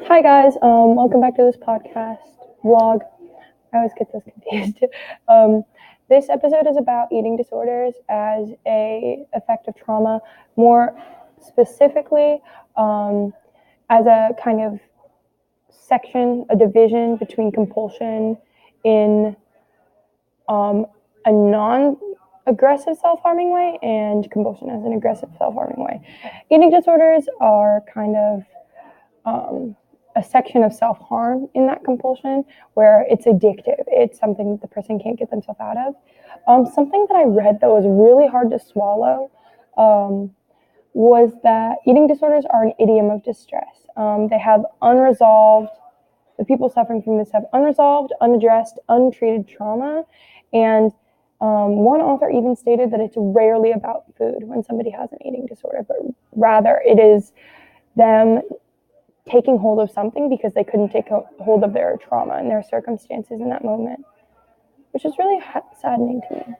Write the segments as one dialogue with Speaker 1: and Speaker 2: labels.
Speaker 1: Hi guys, welcome back to this podcast vlog. I always get this confused. um, this episode is about eating disorders as a effect of trauma, more specifically as a kind of section, a division between compulsion in a non-aggressive self-harming way and compulsion as an aggressive self-harming way. Eating disorders are kind of a section of self-harm in that compulsion where it's addictive. It's something that the person can't get themselves out of. Something that I read that was really hard to swallow was that eating disorders are an idiom of distress. They have unresolved, the people suffering from this have unresolved, unaddressed, untreated trauma. And one author even stated that it's rarely about food when somebody has an eating disorder, but rather it is them taking hold of something because they couldn't take hold of their trauma and their circumstances in that moment, which is really saddening to me.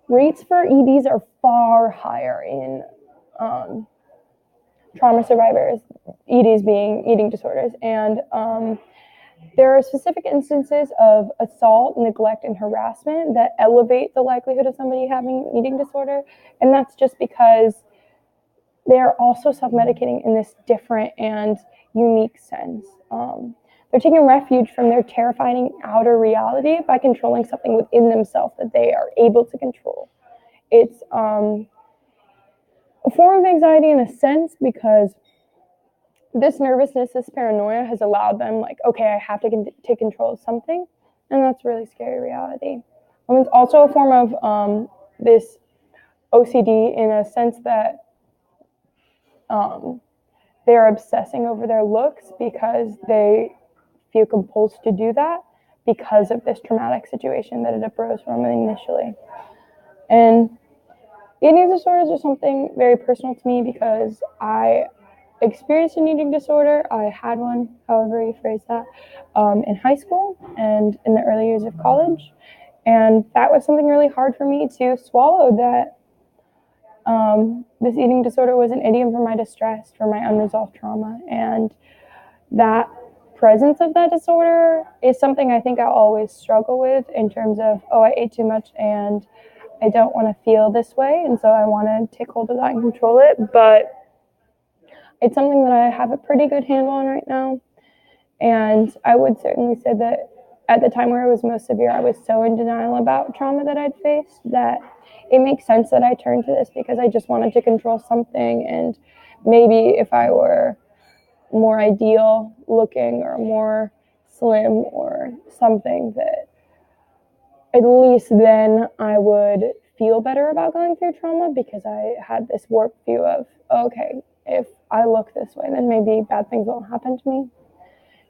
Speaker 1: Rates for EDs are far higher in trauma survivors, EDs being eating disorders, and there are specific instances of assault, neglect, and harassment that elevate the likelihood of somebody having an eating disorder, and that's just because they're also self-medicating in this different and unique sense. They're taking refuge from their terrifying outer reality by controlling something within themselves that they are able to control. It's a form of anxiety in a sense because this nervousness, this paranoia has allowed them, like, okay, I have to take control of something, and that's really scary reality. It's also a form of this OCD in a sense that they're obsessing over their looks because they feel compelled to do that because of this traumatic situation that it arose from initially. And eating disorders are something very personal to me because I experienced an eating disorder. I had one, however you phrase that, in high school and in the early years of college. And that was something really hard for me to swallow, that this eating disorder was an idiom for my distress, for my unresolved trauma. And that presence of that disorder is something I think I'll always struggle with in terms of, oh, I ate too much and I don't want to feel this way. And so I want to take hold of that and control it. But it's something that I have a pretty good handle on right now. And I would certainly say that at the time where it was most severe, I was so in denial about trauma that I'd faced that it makes sense that I turned to this because I just wanted to control something. And maybe if I were more ideal looking or more slim or something, that at least then I would feel better about going through trauma because I had this warped view of, okay, if I look this way, then maybe bad things won't happen to me.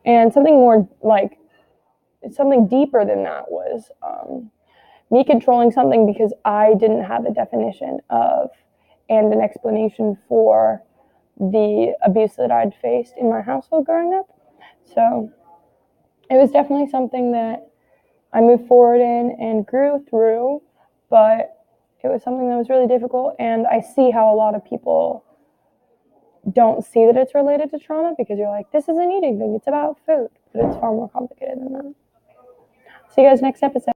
Speaker 1: And something more like, something deeper than that was me controlling something because I didn't have a definition of and an explanation for the abuse that I'd faced in my household growing up. So it was definitely something that I moved forward in and grew through, but it was something that was really difficult. And I see how a lot of people don't see that it's related to trauma because you're like, this is an eating thing, it's about food, but it's far more complicated than that. See you guys next episode.